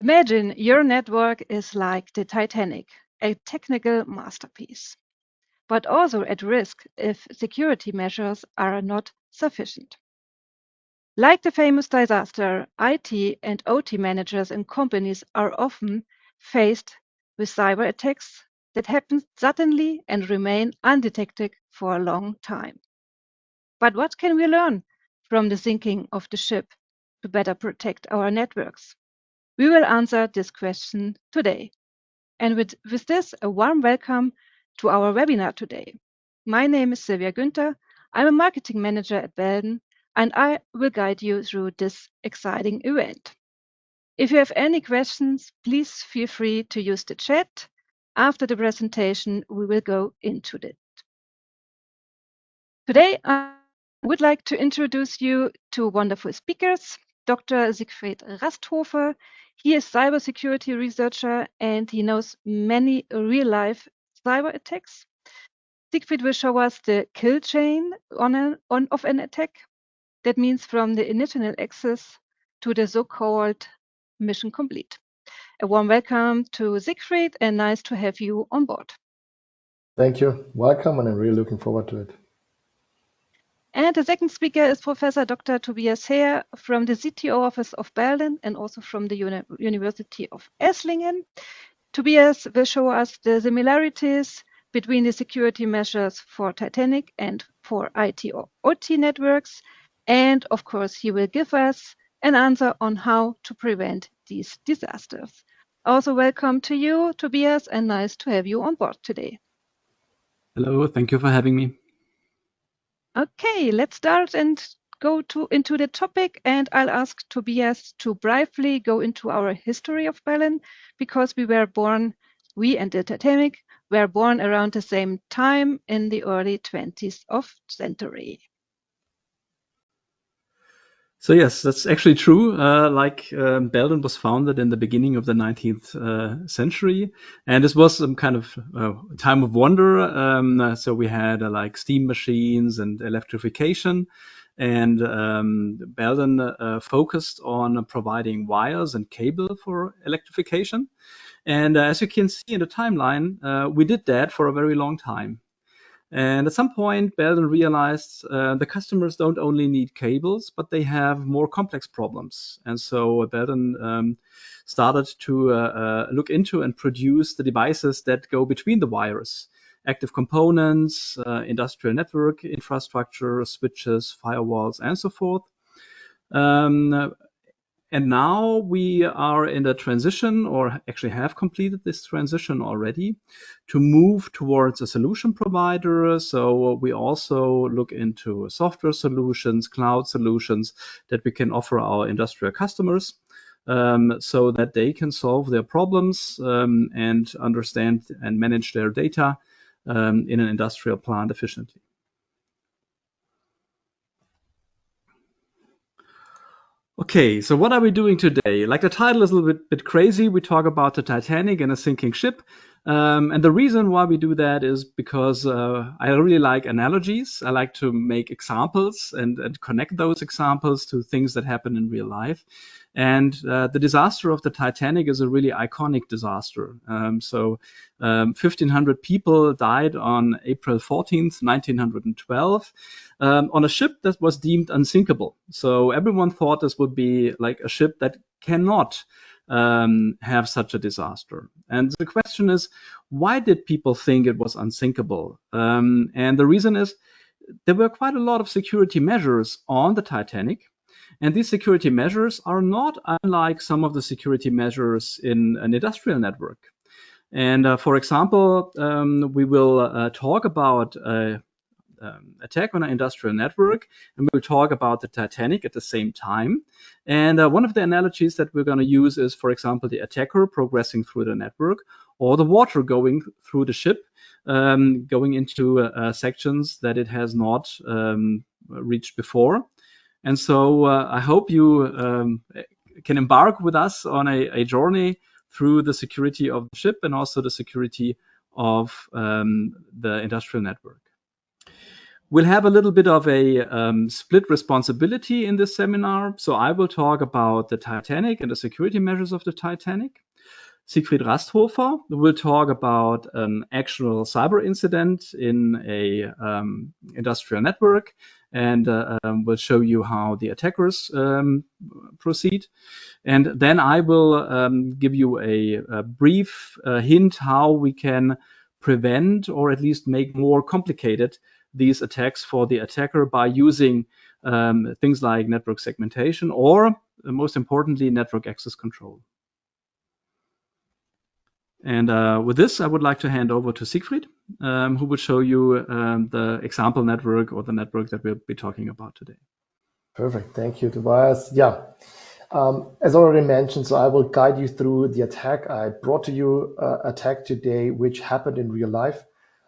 Imagine your network is like the Titanic, a technical masterpiece, but also at risk if security measures are not sufficient. Like the famous disaster, IT and OT managers in companies are often faced with cyber attacks that happen suddenly and remain undetected for a long time. But what can we learn from the sinking of the ship to better protect our networks? We will answer this question today. And with this, a warm welcome to our webinar today. My name is Silvia Günther. I'm a marketing manager at Belden, and I will guide you through this exciting event. If you have any questions, please feel free to use the chat. After the presentation, we will go into it. Today, I would like to introduce you to wonderful speakers. Dr. Siegfried Rasthofer. He is cybersecurity researcher and he knows many real-life cyber attacks. Siegfried will show us the kill chain of an attack. That means from the initial access to the so-called mission complete. A warm welcome to Siegfried and nice to have you on board. Thank you. Welcome, and I'm really looking forward to it. And the second speaker is Professor Dr. Tobias Heer from the CTO office of Berlin and also from the University of Esslingen. Tobias will show us the similarities between the security measures for Titanic and for IT or OT networks. And of course, he will give us an answer on how to prevent these disasters. Also, welcome to you, Tobias, and nice to have you on board today. Hello, thank you for having me. Okay, let's start and go into the topic, and I'll ask Tobias to briefly go into our history of Berlin, because we and the Titanic were born around the same time in the early 20th of century. So yes, that's actually true. Belden was founded in the beginning of the 19th century, and this was some kind of time of wonder. So we had like steam machines and electrification, and Belden focused on providing wires and cable for electrification. And as you can see in the timeline, we did that for a very long time. And at some point, Belden realized the customers don't only need cables, but they have more complex problems. And so Belden started to look into and produce the devices that go between the wires, active components, industrial network infrastructure, switches, firewalls, and so forth. And now we are in the transition, or actually have completed this transition already, to move towards a solution provider. So we also look into software solutions, cloud solutions that we can offer our industrial customers, so that they can solve their problems and understand and manage their data in an industrial plant efficiently. Okay, so what are we doing today? Like the title is a little bit crazy. We talk about the Titanic and a sinking ship. And the reason why we do that is because I really like analogies. I like to make examples and connect those examples to things that happen in real life. And the disaster of the Titanic is a really iconic disaster. 1,500 people died on April 14th, 1912, on a ship that was deemed unsinkable. So everyone thought this would be like a ship that cannot have such a disaster. And the question is, why did people think it was unsinkable? And the reason is there were quite a lot of security measures on the Titanic. And these security measures are not unlike some of the security measures in an industrial network. And for example, we will talk about attack on an industrial network, and we'll talk about the Titanic at the same time. And one of the analogies that we're going to use is, for example, the attacker progressing through the network, or the water going through the ship, going into sections that it has not reached before. And so I hope you can embark with us on a journey through the security of the ship and also the security of the industrial network. We'll have a little bit of a split responsibility in this seminar. So I will talk about the Titanic and the security measures of the Titanic. Siegfried Rasthofer will talk about an actual cyber incident in a industrial network, and will show you how the attackers proceed. And then I will give you a brief hint how we can prevent or at least make more complicated these attacks for the attacker by using things like network segmentation or, most importantly, network access control. And with this, I would like to hand over to Siegfried, who will show you the example network or the network that we'll be talking about today. Perfect. Thank you, Tobias. Yeah. As already mentioned, so I will guide you through the attack. I brought to you an attack today, which happened in real life.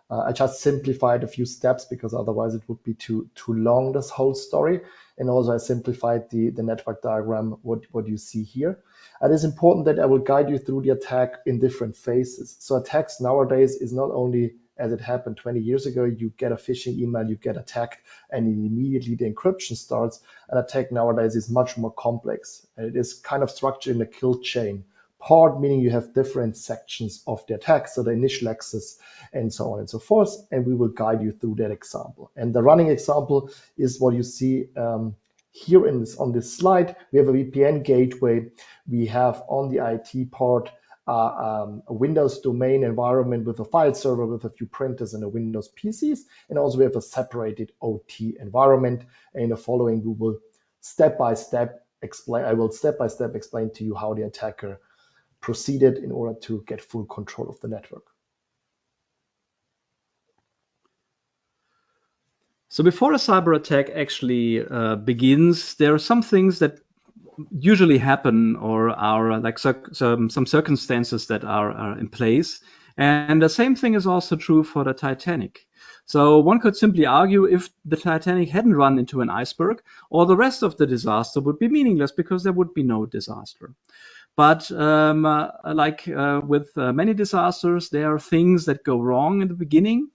I just simplified a few steps because otherwise it would be too long, this whole story. And also I simplified the network diagram, what you see here. It is important that I will guide you through the attack in different phases. So attacks nowadays is not only as it happened 20 years ago, you get a phishing email, you get attacked, and immediately the encryption starts. An attack nowadays is much more complex. And it is kind of structured in a kill chain. Part meaning you have different sections of the attack, so the initial access and so on and so forth, and we will guide you through that example. And the running example is what you see here on this slide. We have a VPN gateway. We have on the IT part a Windows domain environment with a file server with a few printers and a Windows PCs, and also we have a separated OT environment. And in the following, we will step by step explain to you how the attacker proceeded in order to get full control of the network. So before a cyber attack actually begins, there are some things that usually happen or are like some circumstances that are in place. And the same thing is also true for the Titanic. So one could simply argue if the Titanic hadn't run into an iceberg, all the rest of the disaster would be meaningless because there would be no disaster. But with many disasters, there are things that go wrong in the beginning.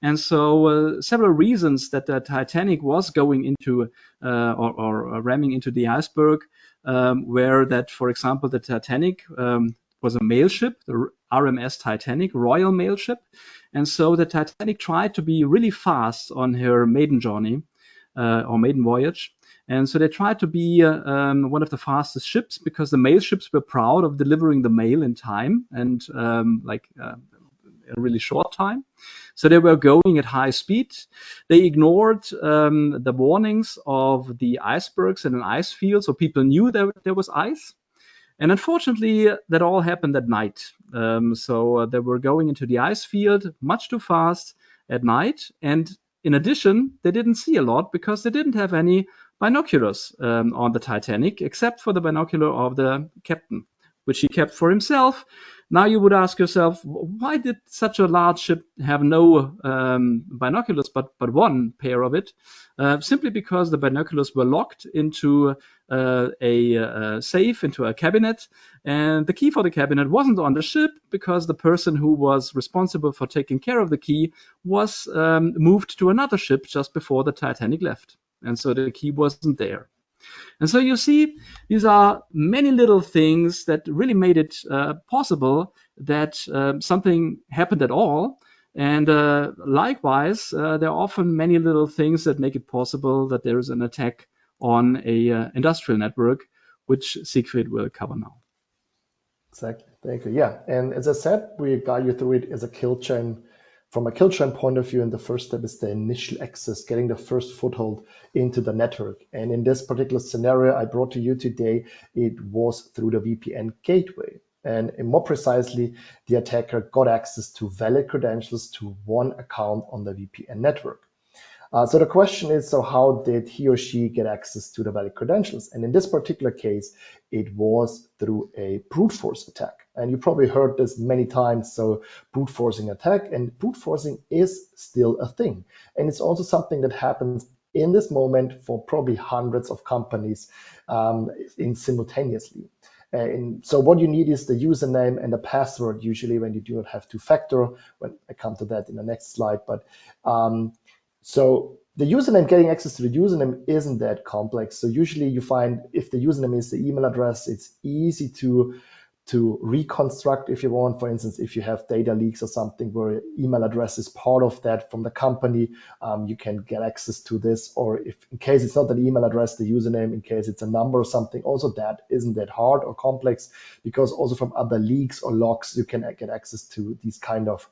And so several reasons that the Titanic was going into or ramming into the iceberg were that, for example, the Titanic was a mail ship, the RMS Titanic, Royal Mail Ship. And so the Titanic tried to be really fast on her maiden journey or maiden voyage. And so they tried to be one of the fastest ships because the mail ships were proud of delivering the mail in time and a really short time. So they were going at high speed. They ignored the warnings of the icebergs and an ice field, so people knew that there was ice. And unfortunately, that all happened at night. So they were going into the ice field much too fast at night. And in addition, they didn't see a lot because they didn't have any binoculars on the Titanic, except for the binocular of the captain, which he kept for himself. Now you would ask yourself, why did such a large ship have no binoculars, but one pair of it? Simply because the binoculars were locked into a safe, into a cabinet, and the key for the cabinet wasn't on the ship because the person who was responsible for taking care of the key was moved to another ship just before the Titanic left. And so the key wasn't there. And so you see, these are many little things that really made it possible that something happened at all. And likewise, there are often many little things that make it possible that there is an attack on a industrial network, which Siegfried will cover now. Exactly. Thank you. Yeah. And as I said, we guide you through it as a kill chain. From a kill chain point of view, and the first step is the initial access, getting the first foothold into the network. And in this particular scenario I brought to you today, it was through the VPN gateway. And more precisely, the attacker got access to valid credentials to one account on the VPN network. So the question is, so how did he or she get access to the valid credentials? And in this particular case, it was through a brute force attack. And you probably heard this many times, so brute forcing attack, and brute forcing is still a thing. And it's also something that happens in this moment for probably hundreds of companies simultaneously. And so what you need is the username and the password, usually when you do not have two-factor. When I come to that in the next slide, but so The username, getting access to the username isn't that complex. So usually you find if the username is the email address, it's easy to reconstruct if you want. For instance, if you have data leaks or something where email address is part of that from the company, you can get access to this. Or if in case it's not an email address, the username, in case it's a number or something, also that isn't that hard or complex, because also from other leaks or logs, you can get access to these kind of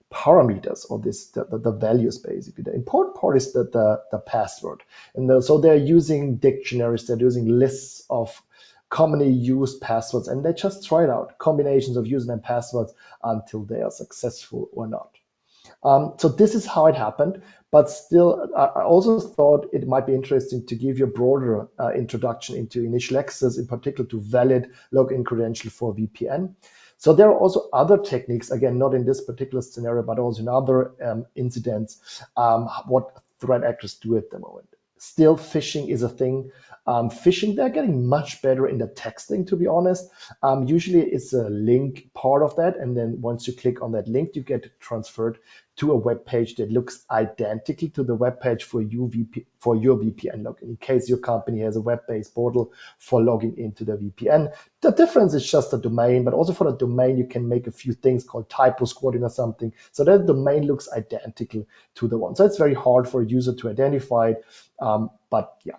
parameters, or the values basically. The important part is that the password. And so they're using dictionaries, they're using lists of commonly used passwords, and they just try it out, combinations of username and passwords, until they are successful or not. So this is how it happened, but still, I also thought it might be interesting to give you a broader introduction into initial access, in particular to valid login credential for VPN. So there are also other techniques, again, not in this particular scenario, but also in other incidents, what threat actors do at the moment. Still, phishing is a thing. Phishing, they're getting much better in the texting, to be honest. Usually it's a link part of that, and then once you click on that link, you get transferred to a web page that looks identical to the web page for your VPN login, in case your company has a web-based portal for logging into the VPN. The difference is just the domain, but also for the domain, you can make a few things called typo squatting or something, so that the domain looks identical to the one. So it's very hard for a user to identify it, but yeah.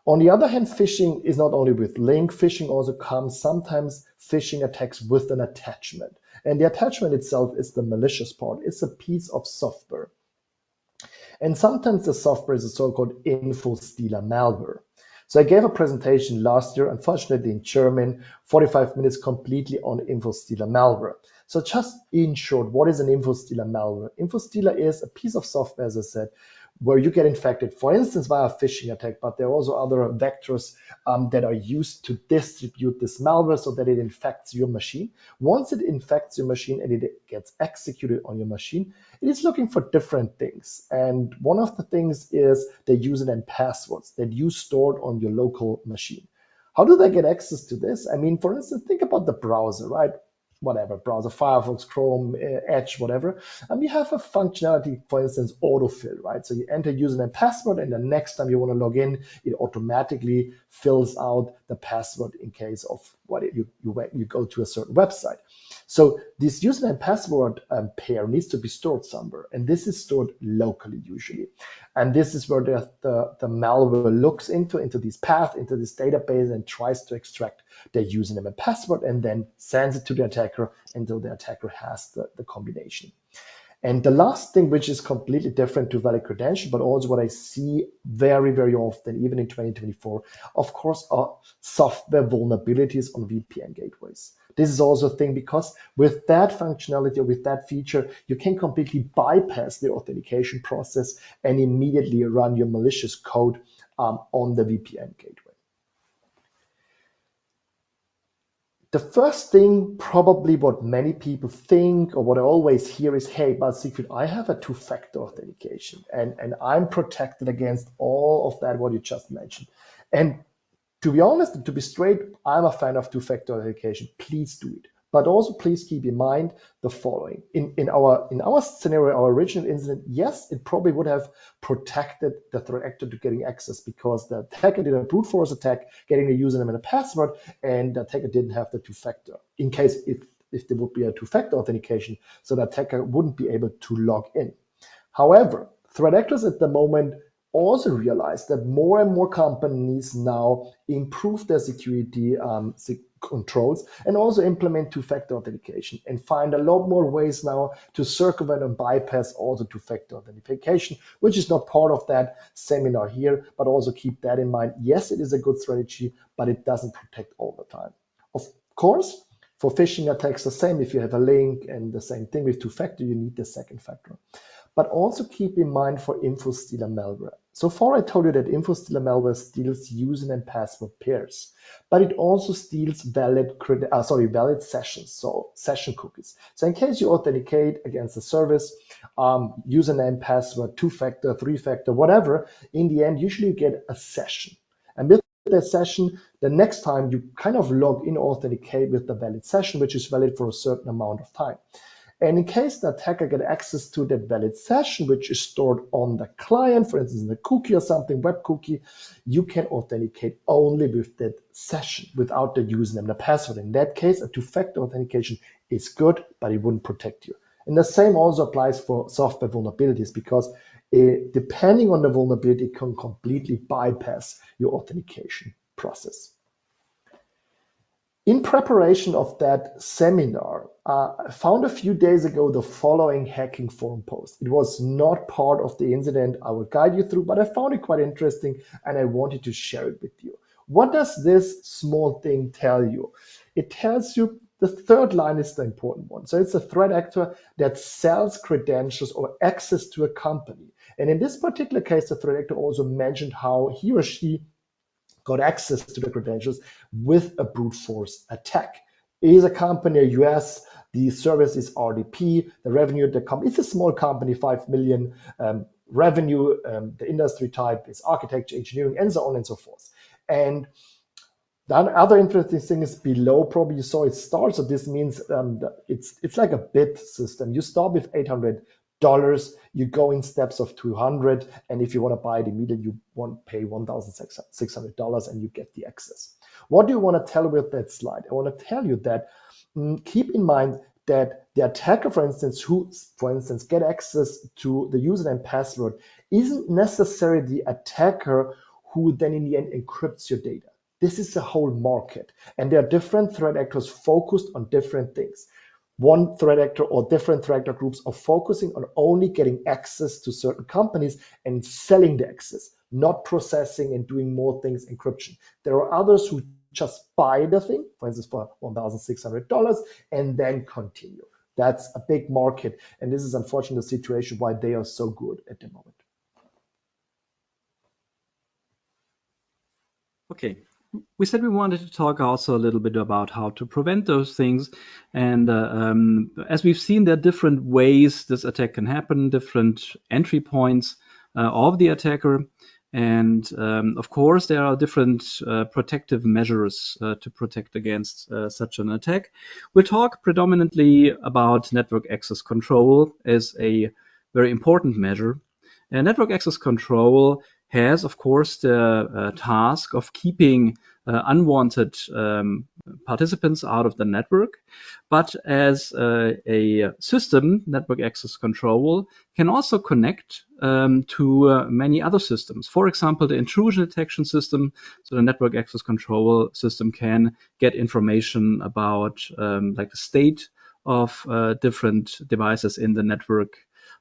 On the other hand, phishing is not only with link, phishing also comes sometimes phishing attacks with an attachment. And the attachment itself is the malicious part. It's a piece of software. And sometimes the software is a so-called info stealer malware. So I gave a presentation last year, unfortunately in German, 45 minutes completely on info stealer malware. So just in short, what is an info stealer malware? Info stealer is a piece of software, as I said, where you get infected, for instance, via a phishing attack, but there are also other vectors that are used to distribute this malware so that it infects your machine. Once it infects your machine and it gets executed on your machine, it is looking for different things. And one of the things is the username and passwords that you stored on your local machine. How do they get access to this? I mean, for instance, think about the browser, right? Whatever browser, Firefox, Chrome, Edge, whatever. And you have a functionality, for instance, autofill, right? So you enter username and password, and the next time you want to log in, it automatically fills out the password in case of what you go to a certain website. So this username and password pair needs to be stored somewhere, and this is stored locally usually. And this is where the malware looks into this path, into this database, and tries to extract the username and password, and then sends it to the attacker until the attacker has the combination. And the last thing, which is completely different to valid credential, but also what I see very, very often, even in 2024, of course, are software vulnerabilities on VPN gateways. This is also a thing because with that functionality or with that feature, you can completely bypass the authentication process and immediately run your malicious code on the VPN gateway. The first thing, probably what many people think, or what I always hear is, hey, but Siegfried, I have a two-factor authentication and I'm protected against all of that, what you just mentioned. And to be honest, and to be straight, I'm a fan of two-factor authentication. Please do it. But also please keep in mind the following. In our scenario, our original incident, yes, it probably would have protected the threat actor to getting access because the attacker did a brute force attack, getting a username and a password, and the attacker didn't have the two-factor. In case if there would be a two-factor authentication, so the attacker wouldn't be able to log in. However, threat actors at the moment also realize that more and more companies now improve their security controls and also implement two-factor authentication and find a lot more ways now to circumvent and bypass also two-factor authentication, which is not part of that seminar here, but also keep that in mind. Yes, it is a good strategy, but it doesn't protect all the time. Of course, for phishing attacks, the same. If you have a link, and the same thing with two-factor, you need the second factor. But also keep in mind for info stealer malware. So far, I told you that info stealer malware steals username and password pairs, but it also steals valid sessions, so session cookies. So in case you authenticate against a service, username, password, two-factor, three-factor, whatever, in the end, usually you get a session. And with that session, the next time you kind of log in, authenticate with the valid session, which is valid for a certain amount of time. And in case the attacker get access to that valid session, which is stored on the client, for instance, in a cookie or something, web cookie, you can authenticate only with that session without the username, the password. In that case, a two-factor authentication is good, but it wouldn't protect you. And the same also applies for software vulnerabilities, because depending on the vulnerability, it can completely bypass your authentication process. In preparation of that seminar, I found a few days ago the following hacking forum post. It was not part of the incident I will guide you through, but I found it quite interesting and I wanted to share it with you. What does this small thing tell you? It tells you the third line is the important one. So it's a threat actor that sells credentials or access to a company. And in this particular case, the threat actor also mentioned how he or she got access to the credentials with a brute force attack. It is a company, a US, the service is RDP, the revenue of the company, it's a small company, 5 million revenue, the industry type is architecture, engineering, and so on and so forth. And the other interesting thing is below, probably you saw it start, so this means it's like a bid system. You start with $800, you go in steps of 200, and if you want to buy it immediately, you want to pay $1,600 and you get the access. What do you want to tell with that slide? I want to tell you that keep in mind that the attacker, for instance, who, for instance, get access to the username and password, isn't necessarily the attacker who then in the end encrypts your data. This is a whole market, and there are different threat actors focused on different things. One threat actor or different threat actor groups are focusing on only getting access to certain companies and selling the access, not processing and doing more things, encryption. There are others who just buy the thing, for instance, for $1,600 and then continue. That's a big market, and this is unfortunately the situation why they are so good at the moment. Okay. We said we wanted to talk also a little bit about how to prevent those things. And as we've seen, there are different ways this attack can happen, different entry points of the attacker. And of course, there are different protective measures to protect against such an attack. We'll talk predominantly about network access control as a very important measure. And network access control has, of course, the task of keeping unwanted participants out of the network. But as a system, network access control can also connect to many other systems. For example, the intrusion detection system, so the network access control system can get information about like the state of different devices in the network,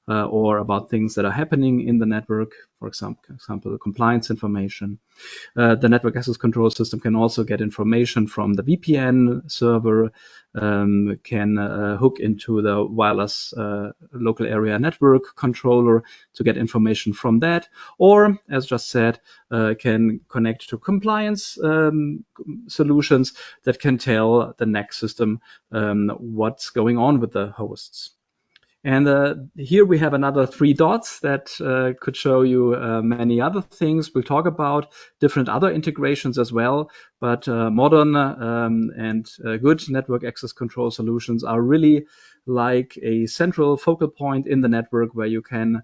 or about things that are happening in the network, for example, compliance information. The network access control system can also get information from the VPN server, can hook into the wireless local area network controller to get information from that, or, as just said, can connect to compliance solutions that can tell the NAC system what's going on with the hosts. And here we have another 3 dots that could show you many other things. We'll talk about different other integrations as well, but modern and good network access control solutions are really like a central focal point in the network where you can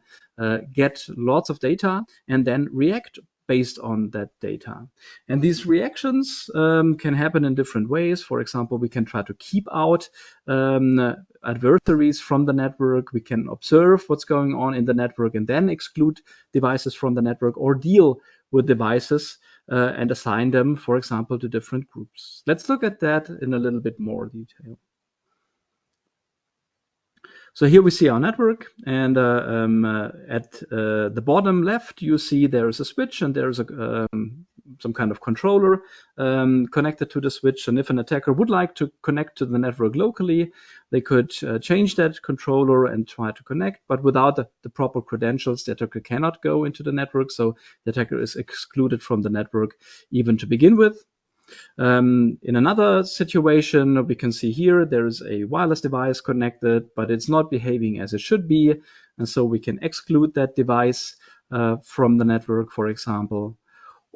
get lots of data and then react based on that data. And these reactions can happen in different ways. For example, we can try to keep out adversaries from the network. We can observe what's going on in the network and then exclude devices from the network, or deal with devices and assign them, for example, to different groups. Let's look at that in a little bit more detail. So here we see our network, and at the bottom left, you see there is a switch and there is some kind of controller connected to the switch. And if an attacker would like to connect to the network locally, they could change that controller and try to connect, but without the proper credentials, the attacker cannot go into the network. So the attacker is excluded from the network even to begin with. In another situation, we can see here there is a wireless device connected, but it's not behaving as it should be. And so we can exclude that device from the network, for example.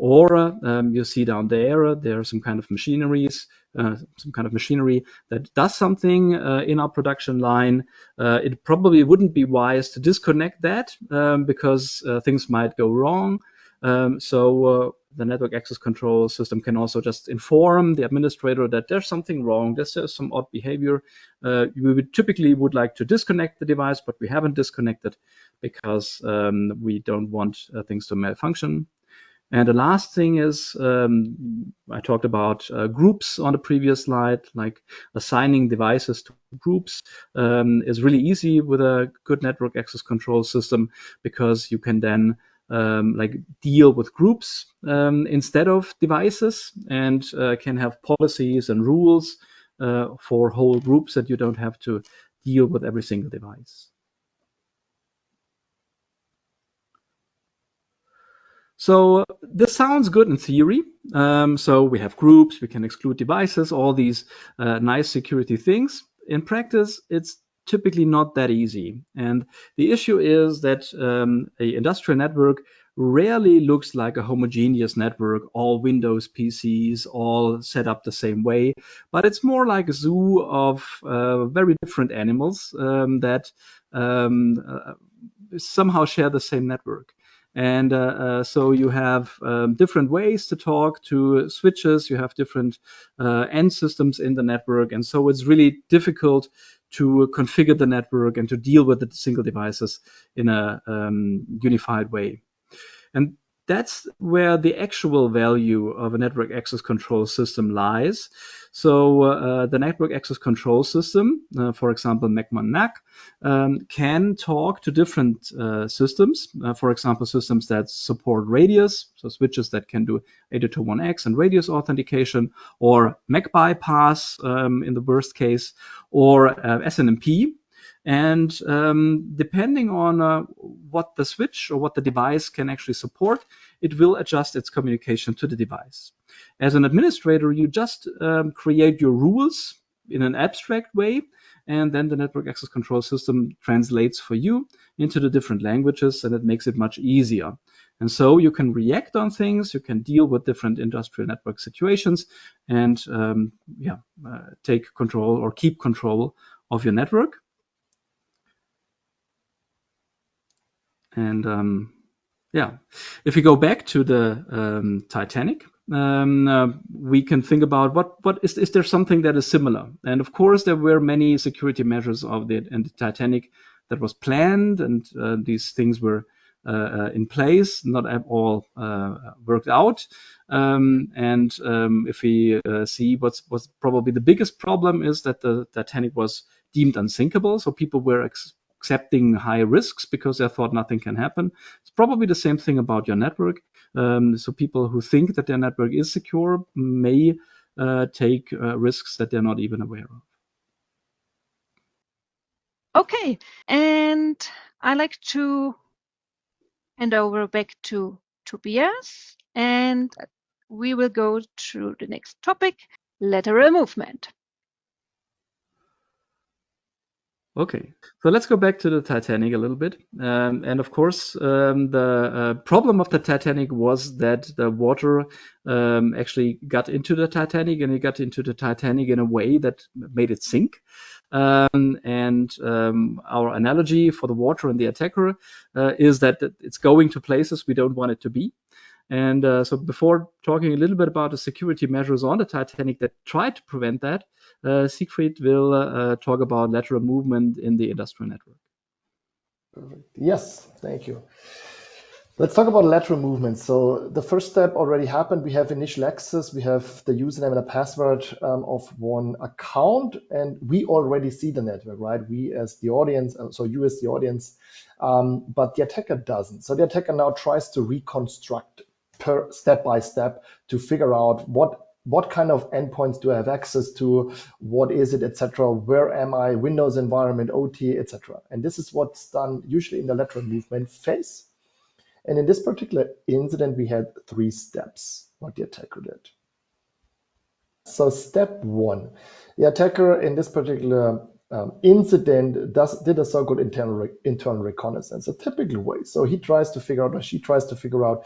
Or you see down there are some kind of machinery that does something in our production line. It probably wouldn't be wise to disconnect that because things might go wrong. So the network access control system can also just inform the administrator that there's something wrong, there's some odd behavior. We typically would like to disconnect the device, but we haven't disconnected because we don't want things to malfunction. And the last thing is, I talked about groups on the previous slide, like assigning devices to groups is really easy with a good network access control system, because you can then like deal with groups instead of devices, and can have policies and rules for whole groups that you don't have to deal with every single device. So this sounds good in theory. So we have groups, we can exclude devices, all these nice security things. In practice, it's typically not that easy. And the issue is that an industrial network rarely looks like a homogeneous network, all Windows PCs, all set up the same way. But it's more like a zoo of very different animals that somehow share the same network. And so you have different ways to talk to switches, you have different end systems in the network, and so it's really difficult to configure the network and to deal with the single devices in a unified way. And that's where the actual value of a network access control system lies. So the network access control system, for example, MAC, can talk to different systems. For example, systems that support radius, so switches that can do 802.1x and radius authentication, or MAC bypass in the worst case, or SNMP. And depending on what the switch or what the device can actually support, it will adjust its communication to the device. As an administrator, you just create your rules in an abstract way, and then the network access control system translates for you into the different languages, and it makes it much easier. And so you can react on things, you can deal with different industrial network situations, and take control or keep control of your network. And if we go back to the Titanic, we can think about what is there something that is similar? And of course, there were many security measures of the Titanic that was planned, and these things were in place, not all worked out. If we see what's probably the biggest problem is that the Titanic was deemed unsinkable, so people were accepting high risks because they thought nothing can happen. It's probably the same thing about your network. So people who think that their network is secure may take risks that they're not even aware of. Okay, and I like to hand over back to Tobias, and we will go to the next topic, lateral movement. Okay, so let's go back to the Titanic a little bit. And of course, the problem of the Titanic was that the water actually got into the Titanic, and it got into the Titanic in a way that made it sink. Our analogy for the water and the attacker is that it's going to places we don't want it to be. And so before talking a little bit about the security measures on the Titanic that tried to prevent that, Siegfried will talk about lateral movement in the industrial network. Perfect. Yes, thank you. Let's talk about lateral movement. So the first step already happened. We have initial access. We have the username and a password of one account, and we already see the network, right? We as the audience, so you as the audience, but the attacker doesn't. So the attacker now tries to reconstruct per step by step to figure out what kind of endpoints do I have access to, what is it, etc. Where am I, Windows environment, OT, etc. And this is what's done usually in the lateral movement phase. And in this particular incident, we had 3 steps, what the attacker did. So step 1, the attacker in this particular incident did a so-called internal reconnaissance, a typical way. So he tries to figure out, or she tries to figure out,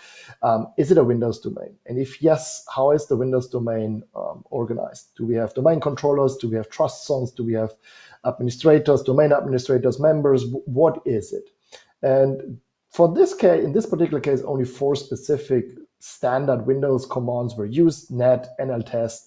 is it a Windows domain? And if yes, how is the Windows domain organized? Do we have domain controllers? Do we have trust zones? Do we have administrators, domain administrators, members? What is it? And for this case, in this particular case, only 4 specific standard Windows commands were used: net, nltest,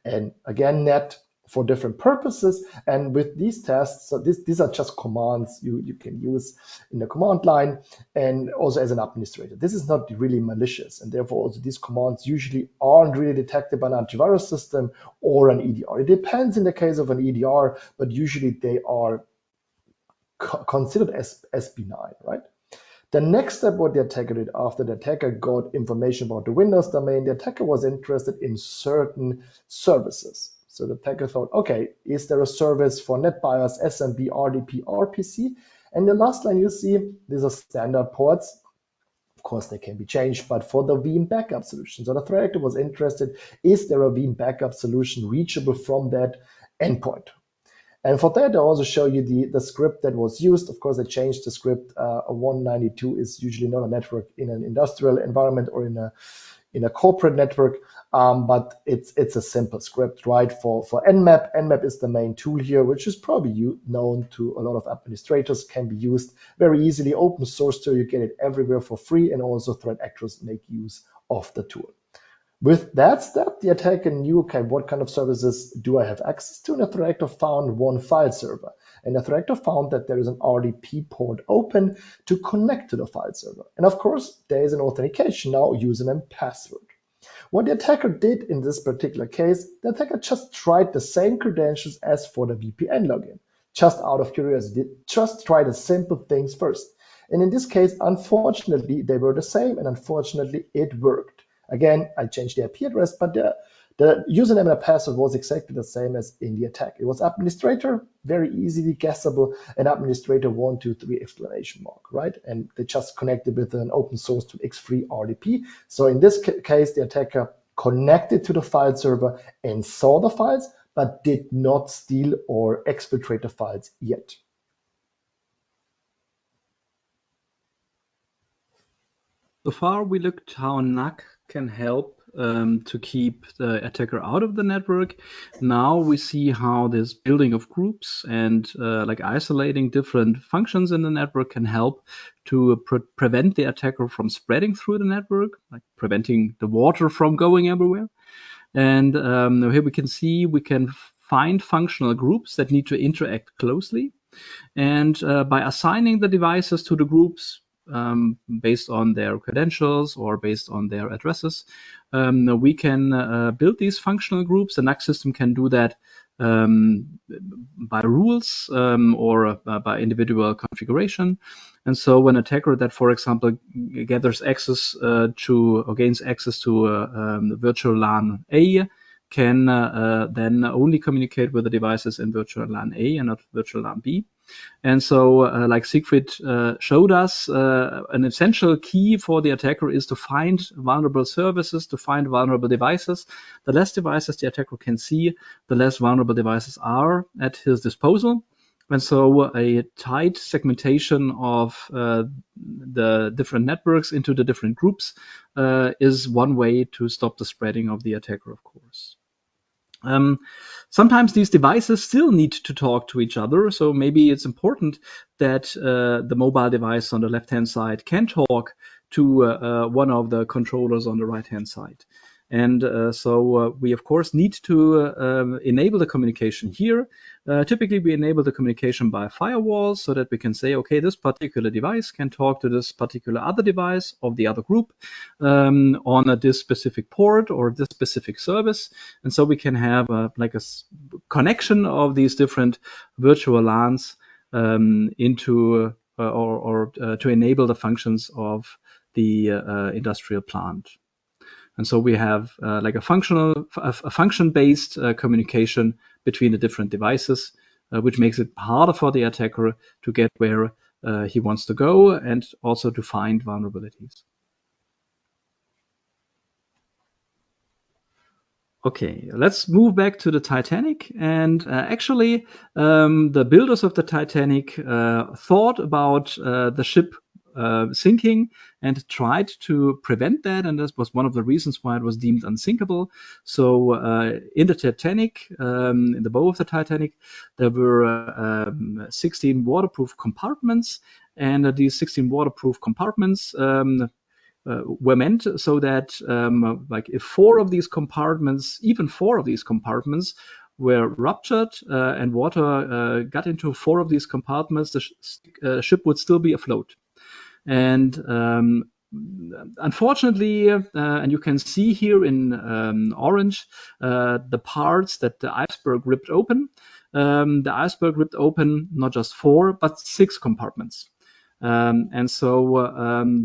and again net, for different purposes. And with these tests, so these are just commands you can use in the command line and also as an administrator. This is not really malicious, and therefore also these commands usually aren't really detected by an antivirus system or an EDR. It depends in the case of an EDR, but usually they are considered as benign, right? The next step, what the attacker did after the attacker got information about the Windows domain, the attacker was interested in certain services. So the attacker thought, okay, is there a service for NetBIOS, SMB, RDP, RPC? And the last line you see, these are standard ports. Of course, they can be changed, but for the VM backup solution. So the threat actor was interested, is there a VM backup solution reachable from that endpoint? And for that, I also show you the script that was used. Of course, I changed the script. A 192 is usually not a network in an industrial environment or in a corporate network, but it's a simple script, right? For Nmap. Nmap is the main tool here, which is probably known to a lot of administrators, can be used very easily. Open source tool, you get it everywhere for free, and also threat actors make use of the tool. With that step, the attacker knew, okay, what kind of services do I have access to? And the threat actor found one file server. And the threat actor found that there is an RDP port open to connect to the file server. And of course, there is an authentication now, username, password. What the attacker did in this particular case, the attacker just tried the same credentials as for the VPN login. Just out of curiosity, just try the simple things first. And in this case, unfortunately, they were the same, and unfortunately, it worked. Again, I changed the IP address, but the username and password was exactly the same as in the attack. It was administrator, very easily guessable, and administrator 123 exclamation mark, right? And they just connected with an open source to X-free RDP. So in this case, the attacker connected to the file server and saw the files, but did not steal or exfiltrate the files yet. So far, we looked how NAC can help to keep the attacker out of the network. Now we see how this building of groups and like isolating different functions in the network can help to prevent the attacker from spreading through the network, like preventing the water from going everywhere. And here we can see we can find functional groups that need to interact closely. And by assigning the devices to the groups, based on their credentials or based on their addresses, we can build these functional groups. The NAC system can do that by rules or by individual configuration. And so when an attacker that, for example, gathers access to or gains access to virtual LAN A, can then only communicate with the devices in virtual LAN A and not virtual LAN B. And so, like Siegfried showed us, an essential key for the attacker is to find vulnerable services, to find vulnerable devices. The less devices the attacker can see, the less vulnerable devices are at his disposal. And so a tight segmentation of the different networks into the different groups is one way to stop the spreading of the attacker, of course. Sometimes these devices still need to talk to each other, so maybe it's important that the mobile device on the left-hand side can talk to one of the controllers on the right-hand side. And so we, of course, need to enable the communication here. Typically, we enable the communication by firewalls so that we can say, okay, this particular device can talk to this particular other device of the other group on this specific port or this specific service. And so we can have like a connection of these different virtual LANs into or to enable the functions of the industrial plant. And so we have like a function-based communication between the different devices, which makes it harder for the attacker to get where he wants to go and also to find vulnerabilities. Okay, let's move back to the Titanic. And actually, the builders of the Titanic thought about the ship sinking and tried to prevent that. And this was one of the reasons why it was deemed unsinkable. So in the Titanic, in the bow of the Titanic, there were 16 waterproof compartments. And these 16 waterproof compartments were meant so that like if even four of these compartments were ruptured and water got into four of these compartments, the ship would still be afloat. And unfortunately, and you can see here in orange, the parts that the iceberg ripped open. The iceberg ripped open not just 4, but 6 compartments. And so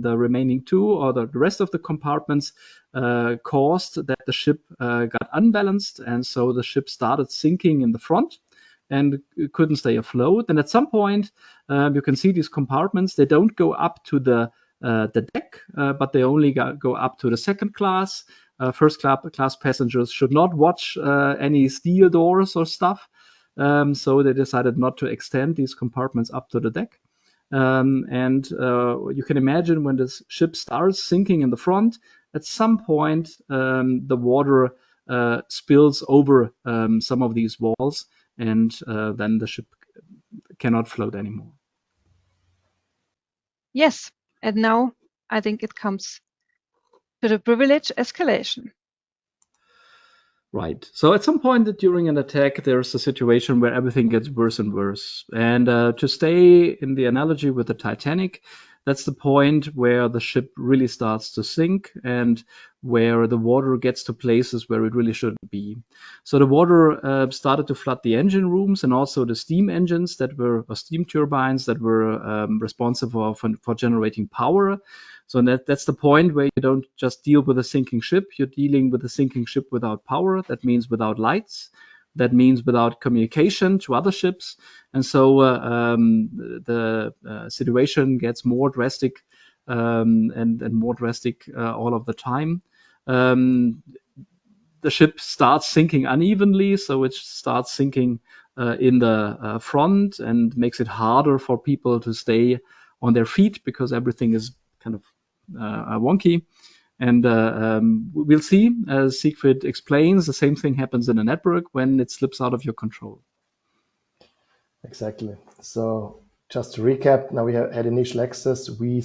the remaining 2 or the rest of the compartments caused that the ship got unbalanced, and so the ship started sinking in the front and couldn't stay afloat. And at some point, you can see these compartments, they don't go up to the deck, but they only go up to the second class. First class passengers should not watch any steel doors or stuff. So they decided not to extend these compartments up to the deck. And you can imagine when this ship starts sinking in the front, at some point the water spills over some of these walls, and then the ship cannot float anymore. Yes, and now I think it comes to the privilege escalation. Right. So at some point during an attack, there's a situation where everything gets worse and worse. And to stay in the analogy with the Titanic, that's the point where the ship really starts to sink and where the water gets to places where it really shouldn't be. So the water started to flood the engine rooms and also the steam engines or steam turbines that were responsible for generating power. So that's the point where you don't just deal with a sinking ship, you're dealing with a sinking ship without power. That means without lights. That means without communication to other ships. And so the situation gets more drastic and more drastic all of the time. The ship starts sinking unevenly, so it starts sinking in the front and makes it harder for people to stay on their feet because everything is kind of wonky. And we'll see, as Siegfried explains, the same thing happens in a network when it slips out of your control. Exactly. So just to recap, now we had initial access. We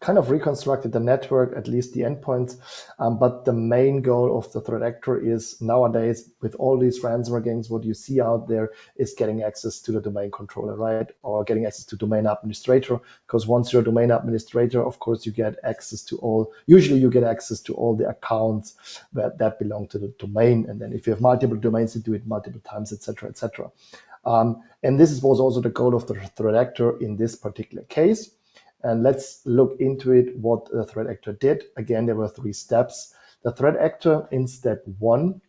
kind of reconstructed the network, at least the endpoints. But the main goal of the threat actor is nowadays, with all these ransomware gangs, what you see out there is getting access to the domain controller, right? Or getting access to domain administrator. Because once you're a domain administrator, of course, you get access to usually you get access to all the accounts that belong to the domain. And then if you have multiple domains, you do it multiple times, etc., etc. And this was also the goal of the threat actor in this particular case. And let's look into it, what the threat actor did. Again, there were 3 steps. The threat actor in step 1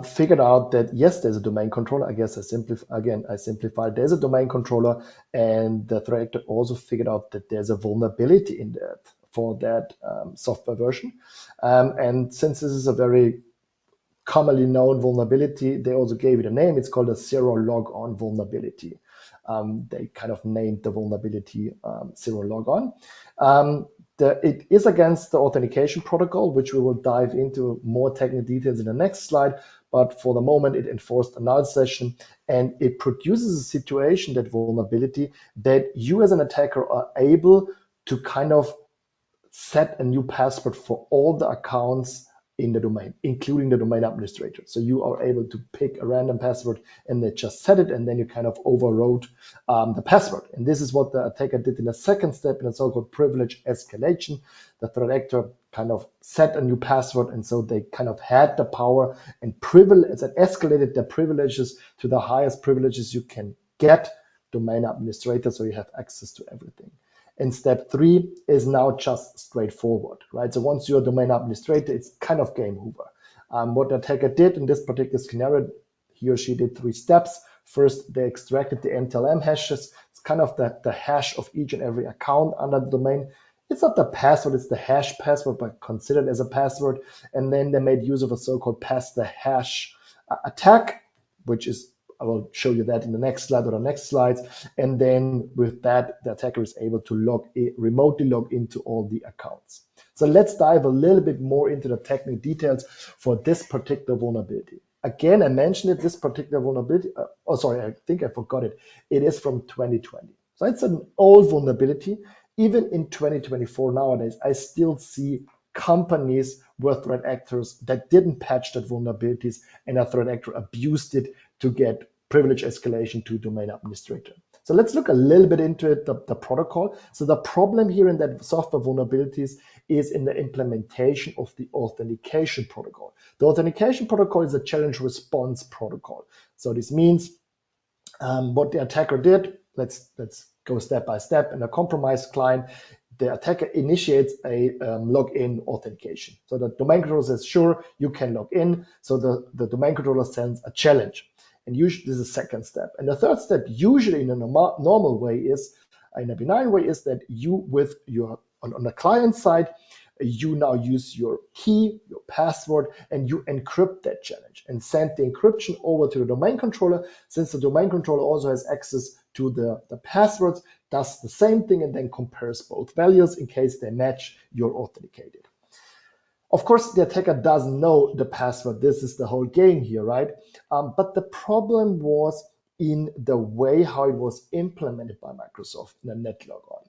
figured out that, yes, there's a domain controller. I guess I simplified. There's a domain controller, and the threat actor also figured out that there's a vulnerability in that for that software version. And since this is a very commonly known vulnerability, they also gave it a name. It's called a zero log on vulnerability. They kind of named the vulnerability zero log on. It is against the authentication protocol, which we will dive into more technical details in the next slide. But for the moment, it enforced a null session, and it produces a situation, that vulnerability, that you as an attacker are able to kind of set a new password for all the accounts in the domain, including the domain administrator. So you are able to pick a random password and then just set it, and then you kind of overrode the password. And this is what the attacker did in the second step, in a so-called privilege escalation. The threat actor kind of set a new password, and so they kind of had the power and escalated their privileges to the highest privileges you can get, domain administrator, so you have access to everything. And step 3 is now just straightforward, right? So once you're a domain administrator, it's kind of game over. What the attacker did in this particular scenario, he or she did 3 steps. First, they extracted the MTLM hashes. It's kind of the hash of each and every account under the domain. It's not the password, it's the hash password, but considered as a password. And then they made use of a so-called pass the hash attack, which is, I will show you that in the next slide or the next slides. And then with that, the attacker is able to remotely log into all the accounts. So let's dive a little bit more into the technical details for this particular vulnerability. Again, I mentioned it, this particular vulnerability, I think I forgot it. It is from 2020. So it's an old vulnerability. Even in 2024 nowadays, I still see companies were threat actors that didn't patch that vulnerabilities, and a threat actor abused it to get privilege escalation to domain administrator. So let's look a little bit into it, the protocol. So the problem here in that software vulnerabilities is in the implementation of the authentication protocol. The authentication protocol is a challenge response protocol. So this means what the attacker did, let's go step by step. In a compromised client, the attacker initiates a login authentication. So the domain controller says, sure, you can log in. So the domain controller sends a challenge. And usually this is the second step. And the third step, usually in a normal way, is in a benign way, is that you with your on the client side, you now use your key, your password, and you encrypt that challenge and send the encryption over to the domain controller. Since the domain controller also has access to the passwords, does the same thing and then compares both values in case they match, you're authenticated. Of course, the attacker doesn't know the password. This is the whole game here, right? But the problem was in the way how it was implemented by Microsoft in a net logon.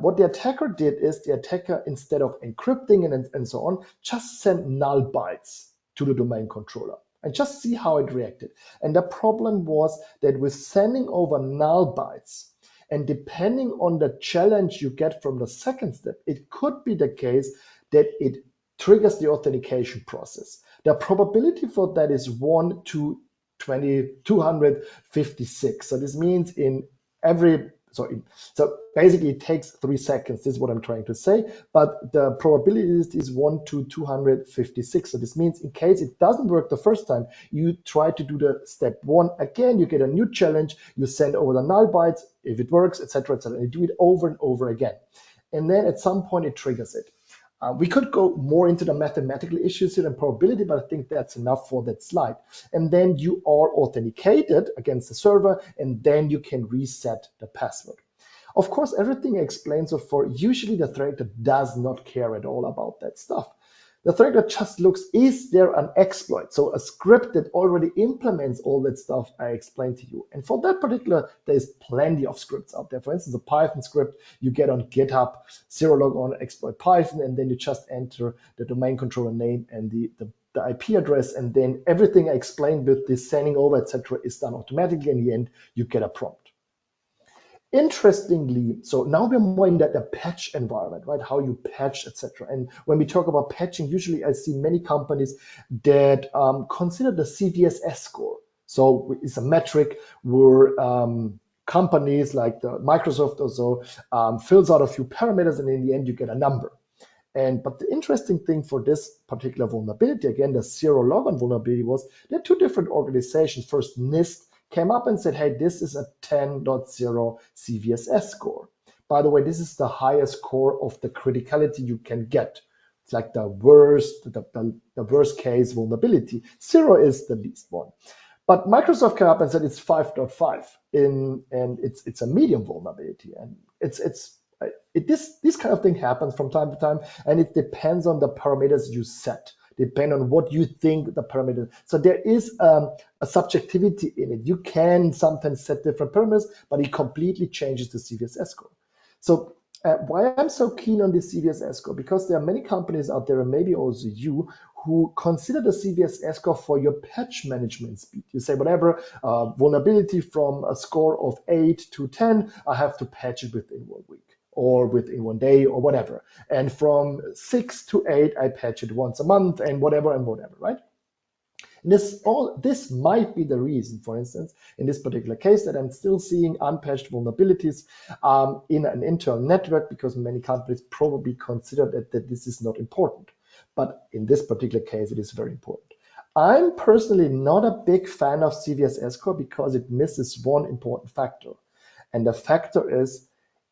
What the attacker did is the attacker, instead of encrypting and so on, just sent null bytes to the domain controller and just see how it reacted. And the problem was that with sending over null bytes, and depending on the challenge you get from the second step, it could be the case that it triggers the authentication process. The probability for that is 1 to 256. So this means so basically it takes 3 seconds. This is what I'm trying to say. But the probability is 1 to 256. So this means in case it doesn't work the first time, you try to do the step 1 again. You get a new challenge. You send over the null bytes. If it works, etc., etc. You do it over and over again. And then at some point it triggers it. We could go more into the mathematical issues here and probability, but I think that's enough for that slide. And then you are authenticated against the server, and then you can reset the password. Of course, everything I explained so far, usually the threat actor does not care at all about that stuff. The threat actor just looks, is there an exploit? So a script that already implements all that stuff I explained to you. And for that particular, there's plenty of scripts out there. For instance, a Python script you get on GitHub, zero logon exploit Python, and then you just enter the domain controller name and the IP address, and then everything I explained with this sending over, etc., is done automatically. In the end, you get a prompt. Interestingly, so now we're more in the patch environment, right? How you patch, etc. And when we talk about patching, usually I see many companies that consider the CVSS score. So it's a metric where companies like the Microsoft or so fills out a few parameters, and in the end you get a number. But the interesting thing for this particular vulnerability, again, the zero logon vulnerability, was there are two different organizations. First, NIST came up and said, hey, this is a 10.0 CVSS score. By the way, this is the highest score of the criticality you can get. It's like the worst case vulnerability. 0 is the least one. But Microsoft came up and said it's 5.5, and it's a medium vulnerability. And this kind of thing happens from time to time, and it depends on the parameters you set. Depend on what you think the parameter. So there is a subjectivity in it. You can sometimes set different parameters, but it completely changes the CVSS score. So why I'm so keen on this CVSS score? Because there are many companies out there, and maybe also you, who consider the CVSS score for your patch management speed. You say, whatever, vulnerability from a score of 8 to 10, I have to patch it within 1 week, or within 1 day, or whatever. And from 6 to 8, I patch it once a month, and whatever, right? And this might be the reason, for instance, in this particular case, that I'm still seeing unpatched vulnerabilities in an internal network, because many companies probably consider that this is not important. But in this particular case, it is very important. I'm personally not a big fan of CVSS score because it misses one important factor. And the factor is,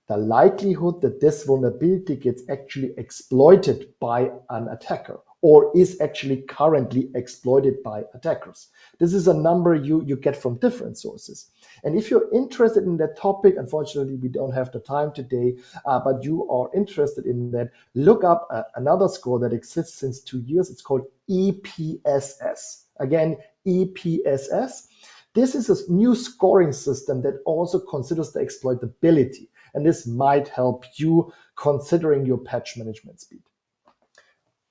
the likelihood that this vulnerability gets actually exploited by an attacker or is actually currently exploited by attackers. This is a number you get from different sources. And if you're interested in that topic, unfortunately, we don't have the time today, but you are interested in that, look up another score that exists since 2 years. It's called EPSS. Again, EPSS. This is a new scoring system that also considers the exploitability. And this might help you considering your patch management speed.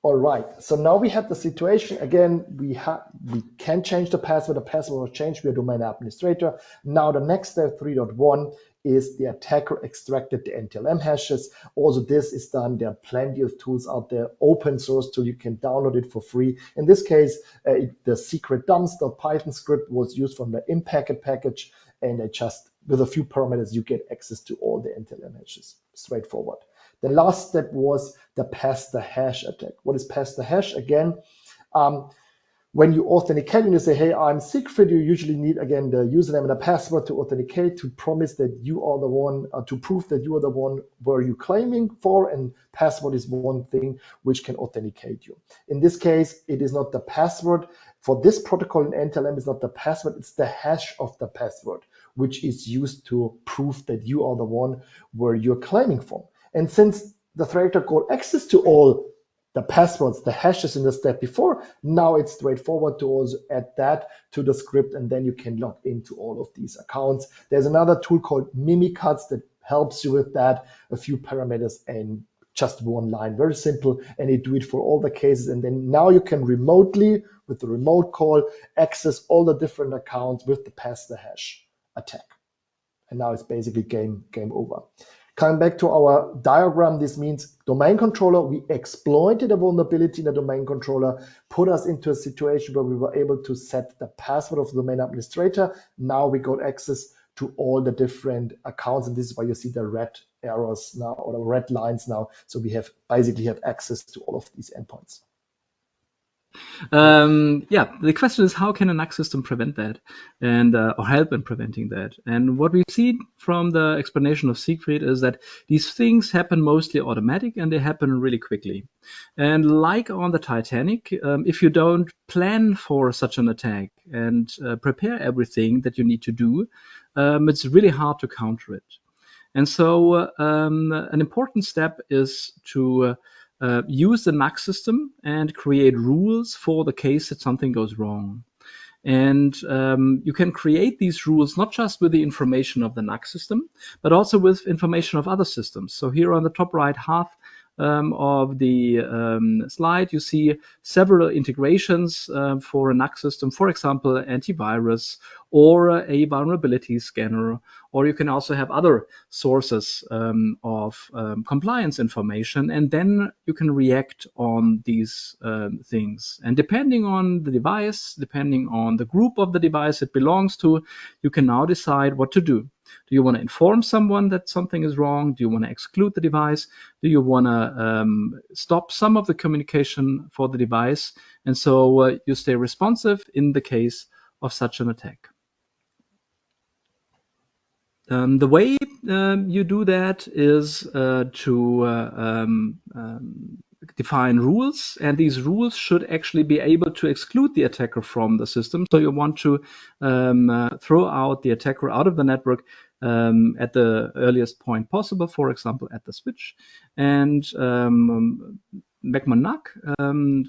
All right, so now we have the situation. Again, we can change the password. The password was changed. We are domain administrator. Now the next step, 3.1, is the attacker extracted the NTLM hashes. Also, this is done. There are plenty of tools out there, open source tool. You can download it for free. In this case, the secret dumps.python script was used from the impacket package, and with a few parameters, you get access to all the NTLM hashes. Straightforward. The last step was the pass the hash attack. What is pass the hash? Again, when you authenticate and you say, hey, I'm Siegfried, you usually need, again, the username and the password to authenticate, to promise that you are the one, to prove that you are the one where you're claiming for, and password is one thing which can authenticate you. In this case, it is not the password. For this protocol in NTLM, it's not the password, it's the hash of the password, which is used to prove that you are the one where you're claiming from. And since the threat actor got access to all the passwords, the hashes in the step before, now it's straightforward to also add that to the script, and then you can log into all of these accounts. There's another tool called Mimicuts that helps you with that, a few parameters and just one line, very simple, and you do it for all the cases. And then now you can remotely, with the remote call, access all the different accounts with the pass the hash attack. And now it's basically game over. Coming back to our diagram, this means domain controller, we exploited a vulnerability in the domain controller, put us into a situation where we were able to set the password of the domain administrator. Now we got access to all the different accounts, and this is why you see the red arrows now, or the red lines now. So we basically have access to all of these endpoints. Yeah, the question is, how can a NUC system prevent that, and or help in preventing that? And what we see from the explanation of Siegfried is that these things happen mostly automatic, and they happen really quickly. And like on the Titanic, if you don't plan for such an attack and prepare everything that you need to do, it's really hard to counter it. And so an important step is to use the NUC system and create rules for the case that something goes wrong. And you can create these rules not just with the information of the NUC system, but also with information of other systems. So here on the top right half of the slide, you see several integrations for a NUC system, for example, antivirus or a vulnerability scanner, or you can also have other sources of compliance information, and then you can react on these things. And depending on the device, depending on the group of the device it belongs to, you can now decide what to do. Do you want to inform someone that something is wrong? Do you want to exclude the device? Do you want to stop some of the communication for the device? And so you stay responsive in the case of such an attack. The way you do that is to define rules, and these rules should actually be able to exclude the attacker from the system. So you want to throw out the attacker out of the network at the earliest point possible, for example, at the switch. And McMonac,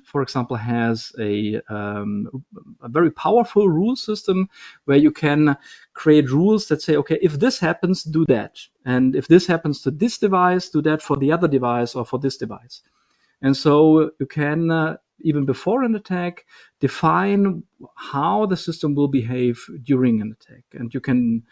for example, has a very powerful rule system where you can create rules that say, okay, if this happens, do that. And if this happens to this device, do that for the other device or for this device. And so you can, even before an attack, define how the system will behave during an attack. And you can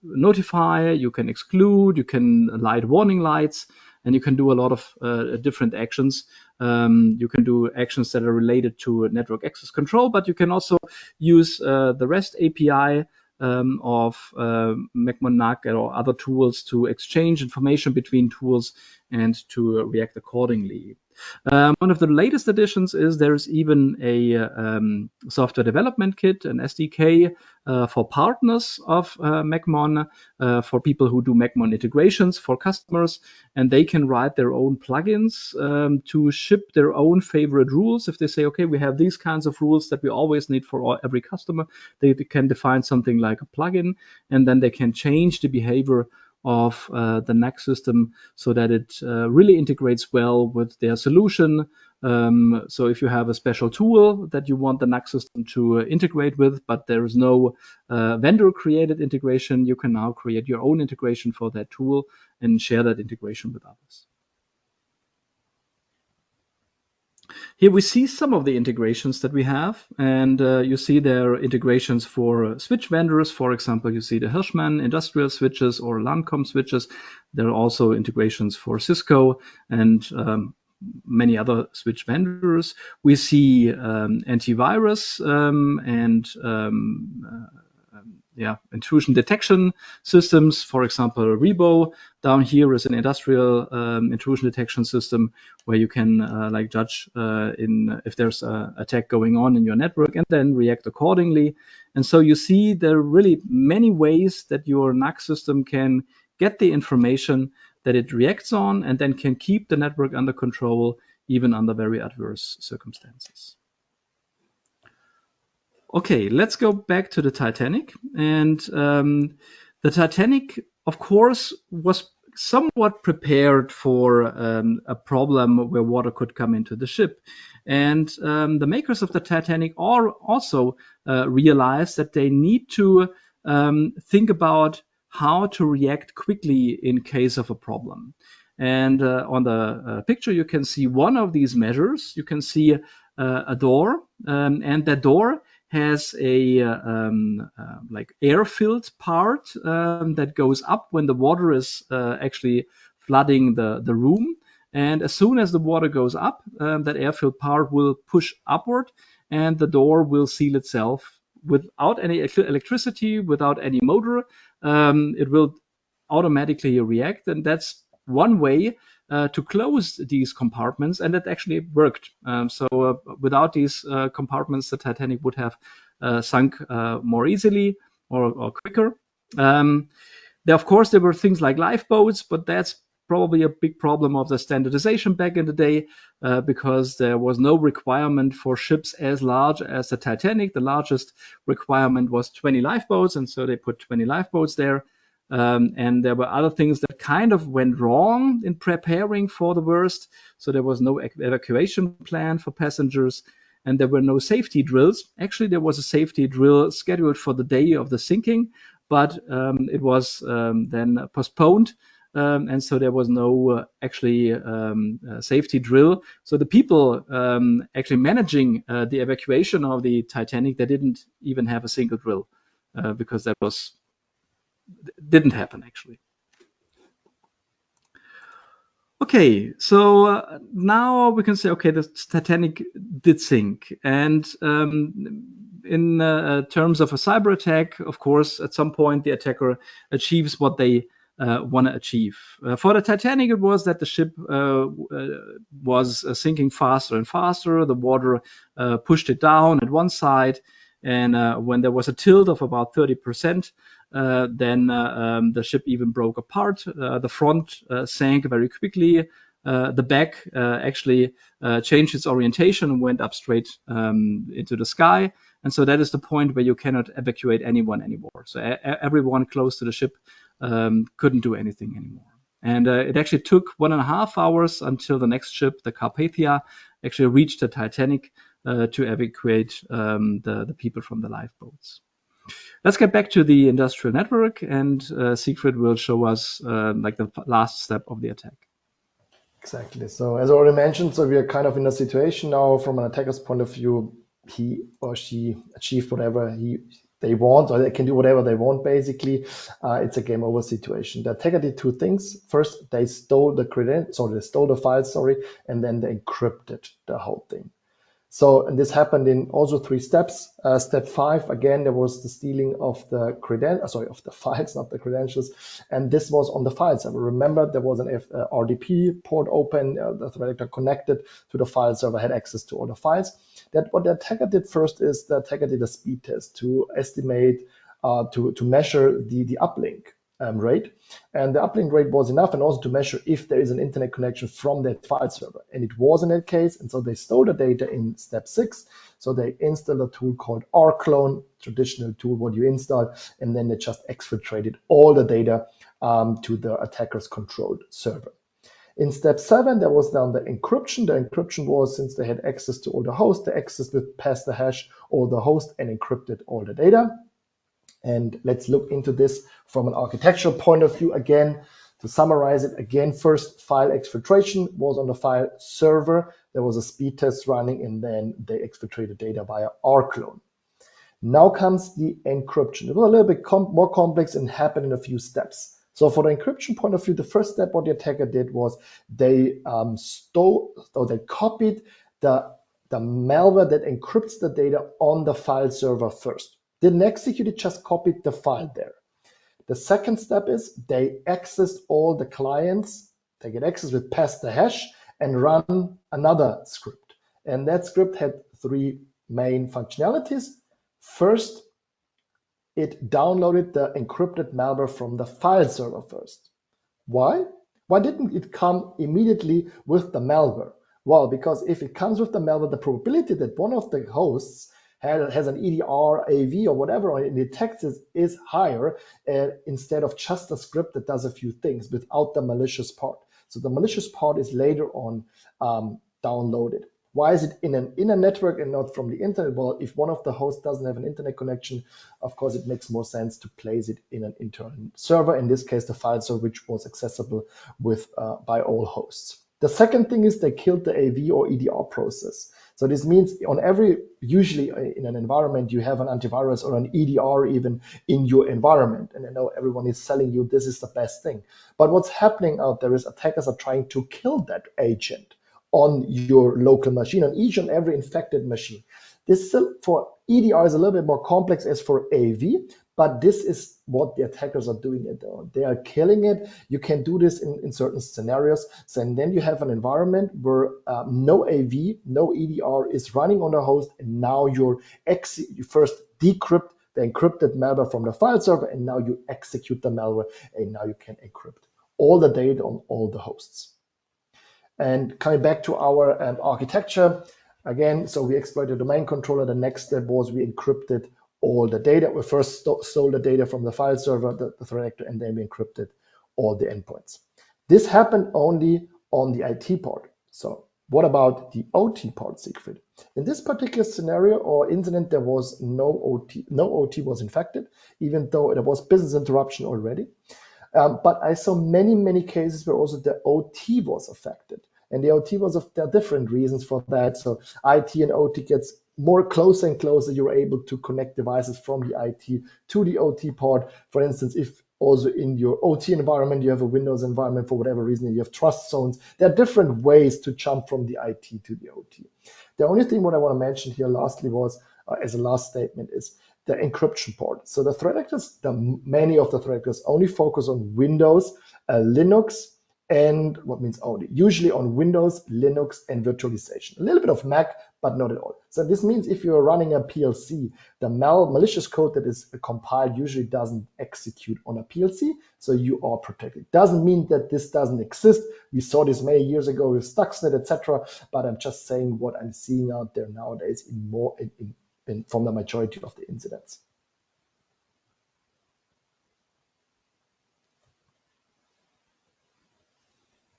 notify, you can exclude, you can light warning lights, and you can do a lot of different actions. You can do actions that are related to network access control, but you can also use the REST API of McMonac or other tools to exchange information between tools and to react accordingly. One of the latest additions is there's even a software development kit, an SDK for partners of MacMon, for people who do MacMon integrations for customers, and they can write their own plugins to ship their own favorite rules. If they say, okay, we have these kinds of rules that we always need for every customer, they can define something like a plugin, and then they can change the behavior of the NAC system so that it really integrates well with their solution. So if you have a special tool that you want the NAC system to integrate with, but there is no vendor-created integration, you can now create your own integration for that tool and share that integration with others. Here we see some of the integrations that we have, and you see there are integrations for switch vendors. For example, you see the Hirschmann industrial switches or Lancome switches. There are also integrations for Cisco and many other switch vendors. We see antivirus and intrusion detection systems. For example, Rebo down here is an industrial intrusion detection system where you can judge if there's an attack going on in your network and then react accordingly. And so you see there are really many ways that your NAC system can get the information that it reacts on and then can keep the network under control even under very adverse circumstances. Okay, let's go back to the Titanic. And the Titanic, of course, was somewhat prepared for a problem where water could come into the ship. And the makers of the Titanic also realized that they need to think about how to react quickly in case of a problem. And on the picture, you can see one of these measures. You can see a door, and that door has a air-filled part that goes up when the water is actually flooding the room. And as soon as the water goes up, that air-filled part will push upward, and the door will seal itself without any electricity, without any motor. It will automatically react, and that's one way to close these compartments, and it actually worked. So without these compartments, the Titanic would have sunk more easily or quicker. Of course, there were things like lifeboats, but that's probably a big problem of the standardization back in the day, because there was no requirement for ships as large as the Titanic. The largest requirement was 20 lifeboats, and so they put 20 lifeboats there. And there were other things that kind of went wrong in preparing for the worst. So there was no evacuation plan for passengers, and there were no safety drills. Actually, there was a safety drill scheduled for the day of the sinking, but it was then postponed. And so there was no safety drill. So the people actually managing the evacuation of the Titanic, they didn't even have a single drill because that didn't happen actually. Okay, so now we can say, okay, the Titanic did sink. And in terms of a cyber attack, of course, at some point the attacker achieves what they want to achieve. For the Titanic, it was that the ship was sinking faster and faster. The water pushed it down at one side. And when there was a tilt of about 30%, then the ship even broke apart. The front sank very quickly. The back actually changed its orientation and went up straight into the sky. And so that is the point where you cannot evacuate anyone anymore. So everyone close to the ship couldn't do anything anymore. And it actually took 1.5 hours until the next ship, the Carpathia, actually reached the Titanic to evacuate the people from the lifeboats. Let's get back to the industrial network, and Siegfried will show us the last step of the attack. Exactly. So as already mentioned, so we are kind of in a situation now from an attacker's point of view, he or she achieved whatever they want, or they can do whatever they want, basically. It's a game over situation. The attacker did two things. First, they stole the files, and then they encrypted the whole thing. So, and this happened in also 3 steps. Step 5, again, there was the stealing of the of the files, not the credentials. And this was on the file server. Remember, there was an RDP port open. The threat actor connected to the file server, had access to all the files. What the attacker did first is the attacker did a speed test to estimate, to measure the uplink rate. And the uplink rate was enough, and also to measure if there is an internet connection from that file server. And it was in that case, and so they stole the data in step 6. So they installed a tool called rclone, traditional tool what you install, and then they just exfiltrated all the data to the attacker's controlled server. In step 7, there was then the encryption. The encryption was, since they had access to all the hosts, they accessed with pass the hash all the hosts and encrypted all the data. And let's look into this from an architectural point of view again. To summarize it again, first file exfiltration was on the file server. There was a speed test running, and then they exfiltrated data via rclone. Now comes the encryption. It was a little bit more complex and happened in a few steps. So for the encryption point of view, the first step what the attacker did was they copied the malware that encrypts the data on the file server first. Didn't execute it, just copied the file there. The second step is they accessed all the clients. They get access with pass the hash and run another script. And that script had 3 main functionalities. First, it downloaded the encrypted malware from the file server first. Why? Why didn't it come immediately with the malware? Well, because if it comes with the malware, the probability that one of the hosts has an EDR, AV, or whatever, or it detects it is higher instead of just a script that does a few things without the malicious part. So the malicious part is later on downloaded. Why is it in an inner network and not from the internet? Well, if one of the hosts doesn't have an internet connection, of course, it makes more sense to place it in an internal server. In this case, the file server, which was accessible by all hosts. The second thing is they killed the AV or EDR process. So this means usually in an environment, you have an antivirus or an EDR even in your environment. And I know everyone is selling you this is the best thing. But what's happening out there is attackers are trying to kill that agent on your local machine, on each and every infected machine. This for EDR is a little bit more complex as for AV, but this is what the attackers are doing it on. They are killing it. You can do this in certain scenarios. So, and then you have an environment where no AV, no EDR is running on the host, and now you first decrypt the encrypted malware from the file server, and now you execute the malware, and now you can encrypt all the data on all the hosts. And coming back to our architecture, again, so we exploited the domain controller. The next step was we encrypted all the data. We first stole the data from the file server, the threat actor, and then we encrypted all the endpoints. This happened only on the IT part. So what about the OT part, Siegfried? In this particular scenario or incident, there was no OT. No OT was infected, even though there was business interruption already. But I saw many cases where also the OT was affected. And the OT was there are different reasons for that. So IT and OT gets more closer and closer. You're able to connect devices from the IT to the OT part. For instance, if also in your OT environment, you have a Windows environment for whatever reason, you have trust zones. There are different ways to jump from the IT to the OT. The only thing what I want to mention here lastly was, as a last statement, is the encryption part. So the threat actors, many of the threat actors only focus on Windows, Linux, and what means only? Usually on Windows, Linux, and virtualization. A little bit of Mac, but not at all. So this means if you're running a PLC, the malicious code that is compiled usually doesn't execute on a PLC, so you are protected. Doesn't mean that this doesn't exist. We saw this many years ago with Stuxnet, etc. But I'm just saying what I'm seeing out there nowadays from the majority of the incidents.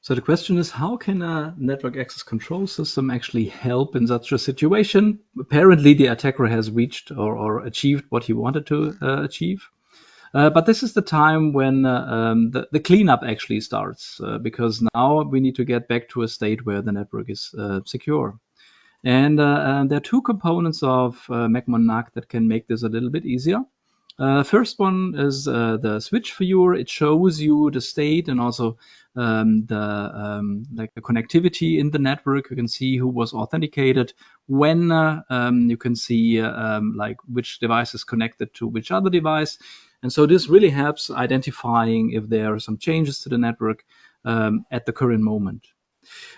So the question is, how can a network access control system actually help in such a situation? Apparently, the attacker has reached or achieved what he wanted to achieve. But this is the time when the cleanup actually starts, because now we need to get back to a state where the network is secure. And there are 2 components of MacMonNAC that can make this a little bit easier. First one is the switch viewer. It shows you the state and also the connectivity in the network. You can see who was authenticated when. You can see like which device is connected to which other device, and so this really helps identifying if there are some changes to the network at the current moment.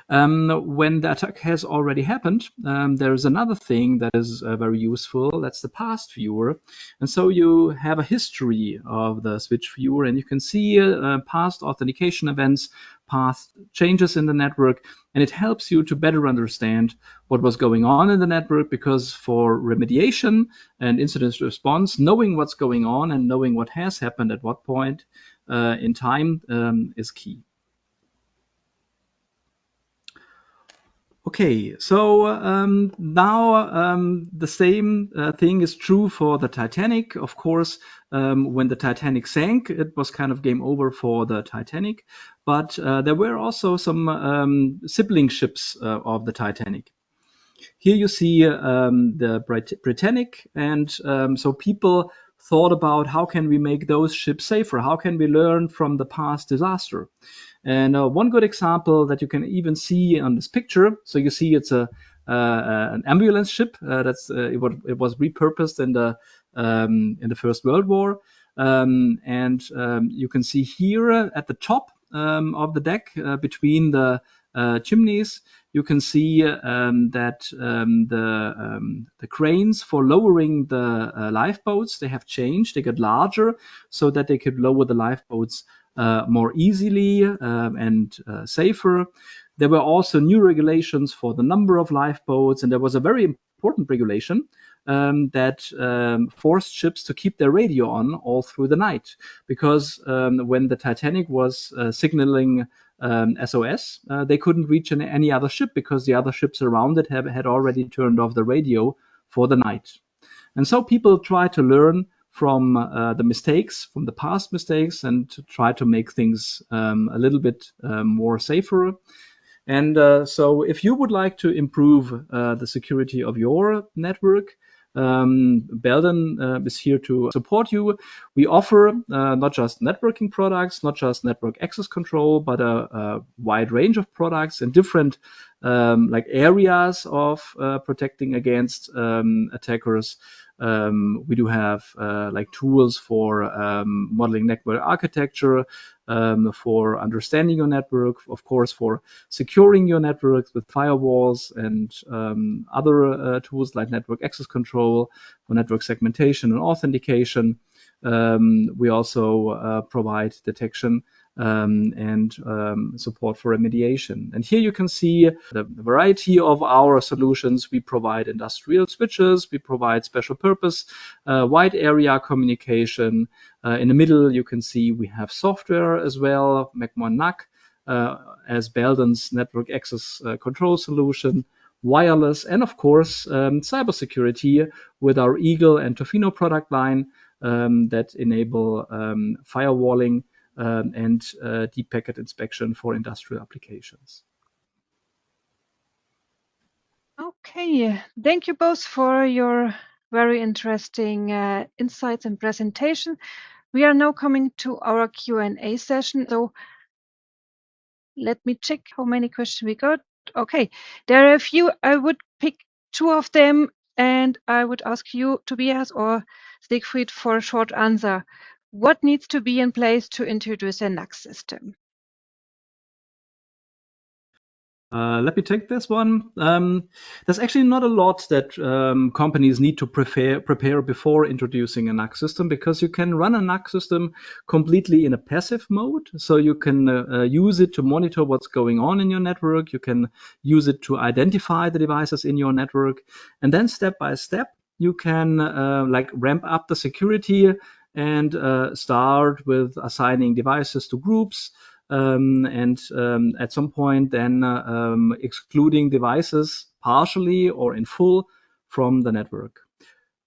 When the attack has already happened, there is another thing that is very useful. That's the past viewer. And so you have a history of the switch viewer, and you can see past authentication events, past changes in the network, and it helps you to better understand what was going on in the network, because for remediation and incident response, knowing what's going on and knowing what has happened at what point in time is key. Okay, so now the same thing is true for the Titanic. Of course, when the Titanic sank, it was kind of game over for the Titanic. But there were also some sibling ships of the Titanic. Here you see the Britannic, and so people thought about how can we make those ships safer? How can we learn from the past disaster? And one good example that you can even see on this picture, so you see it's an ambulance ship it was repurposed in the First World War, and you can see here at the top of the deck between the chimneys, you can see that the cranes for lowering the lifeboats, they have changed. They got larger so that they could lower the lifeboats more easily and safer. There were also new regulations for the number of lifeboats, and there was a very important regulation that forced ships to keep their radio on all through the night, because when the Titanic was signaling SOS, they couldn't reach any other ship because the other ships around it had already turned off the radio for the night. And so people try to learn from the mistakes, from the past mistakes, and to try to make things a little bit more safer. And so if you would like to improve the security of your network, Belden is here to support you. We offer not just networking products, not just network access control, but a wide range of products in different like areas of protecting against attackers. We do have like tools for modeling network architecture, for understanding your network, of course, for securing your networks with firewalls and other tools like network access control, for network segmentation and authentication. We also provide detection and support for remediation. And here you can see the variety of our solutions. We provide industrial switches, we provide special purpose, wide area communication. In the middle, you can see we have software as well, MAC1 NAC, as Belden's network access control solution, wireless, and of course, cybersecurity with our Eagle and Tofino product line that enable firewalling and deep packet inspection for industrial applications. Okay, thank you both for your very interesting insights and presentation. We are now coming to our Q&A session. So let me check how many questions we got. Okay, there are a few. I would pick two of them, and I would ask you, Tobias or Siegfried, for a short answer. What needs to be in place to introduce a NAC system? Let me take this one. There's actually not a lot that companies need to prepare before introducing a NAC system, because you can run a NAC system completely in a passive mode. So you can use it to monitor what's going on in your network. You can use it to identify the devices in your network. And then step by step, you can like ramp up the security and start with assigning devices to groups. And at some point then excluding devices partially or in full from the network.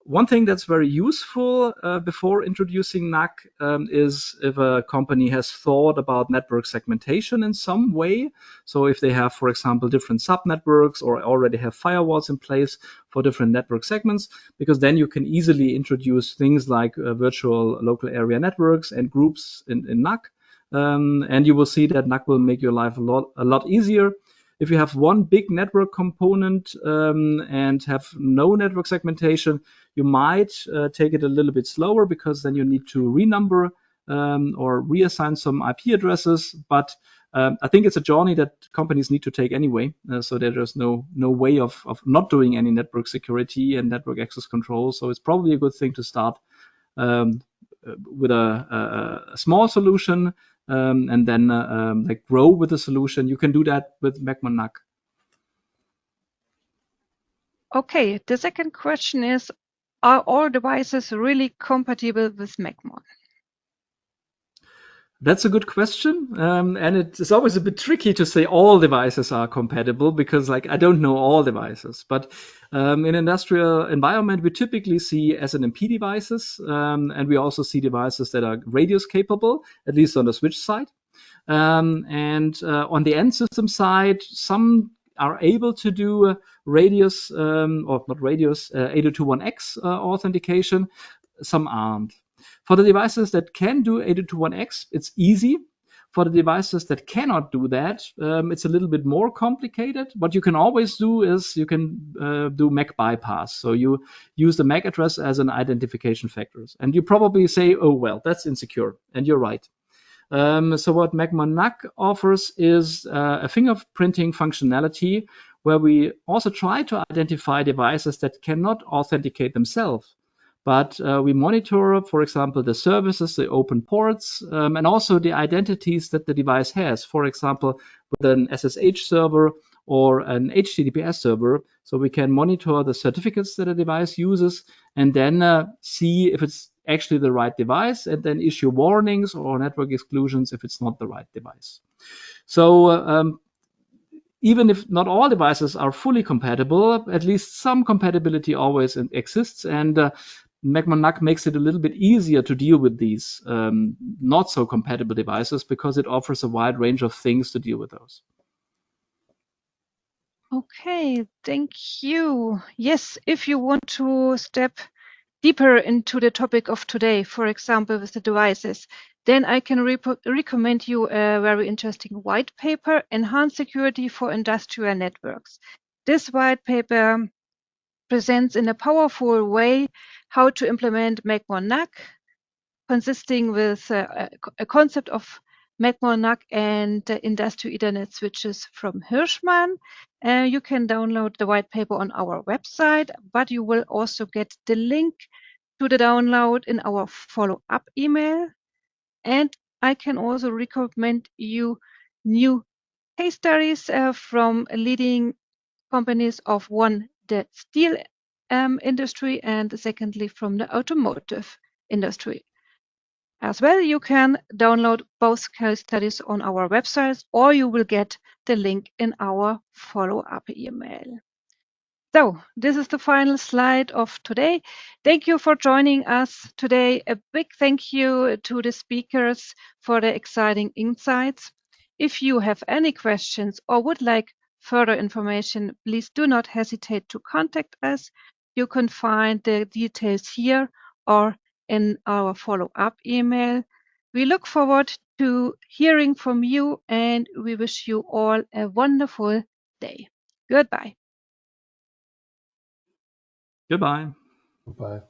One thing that's very useful before introducing NAC is if a company has thought about network segmentation in some way. So if they have, for example, different subnetworks or already have firewalls in place for different network segments, because then you can easily introduce things like virtual local area networks and groups in NAC. And you will see that NAC will make your life a lot easier. If you have one big network component and have no network segmentation, you might take it a little bit slower, because then you need to renumber or reassign some IP addresses. But I think it's a journey that companies need to take anyway, so that there's no way of not doing any network security and network access control. So it's probably a good thing to start with a small solution and then like grow with the solution. You can do that with Macmon NAC. Okay, the second question is, are all devices really compatible with Macmon? That's a good question, and it's always a bit tricky to say all devices are compatible, because like I don't know all devices. But in industrial environment, we typically see SNMP devices, and we also see devices that are radius capable, at least on the switch side. And on the end system side, some are able to do radius, or not radius, 802.1x authentication. Some aren't. For the devices that can do 802.1x, it's easy. For the devices that cannot do that, it's a little bit more complicated. What you can always do is you can do MAC bypass. So you use the MAC address as an identification factor. And you probably say, oh, well, that's insecure. And you're right. So what Macmon NAC offers is a fingerprinting functionality where we also try to identify devices that cannot authenticate themselves. But we monitor, for example, the services, the open ports, and also the identities that the device has, for example, with an SSH server or an HTTPS server. So we can monitor the certificates that a device uses and then see if it's actually the right device, and then issue warnings or network exclusions if it's not the right device. So even if not all devices are fully compatible, at least some compatibility always exists, and Macmon NAC makes it a little bit easier to deal with these not so compatible devices, because it offers a wide range of things to deal with those. Okay, thank you. Yes, if you want to step deeper into the topic of today, for example, with the devices, then I can recommend you a very interesting white paper, Enhanced Security for Industrial Networks. This white paper presents in a powerful way how to implement Macmon NAC, consisting with a concept of Macmon NAC and industrial Ethernet switches from Hirschmann. You can download the white paper on our website, but you will also get the link to the download in our follow-up email. And I can also recommend you new case studies from leading companies of one, the steel industry, and secondly from the automotive industry. As well, you can download both case studies on our website, or you will get the link in our follow-up email. So this is the final slide of today. Thank you for joining us today. A big thank you to the speakers for the exciting insights. If you have any questions or would like further information, please do not hesitate to contact us. You can find the details here or in our follow-up email. We look forward to hearing from you, and we wish you all a wonderful day. Goodbye. Goodbye. Bye.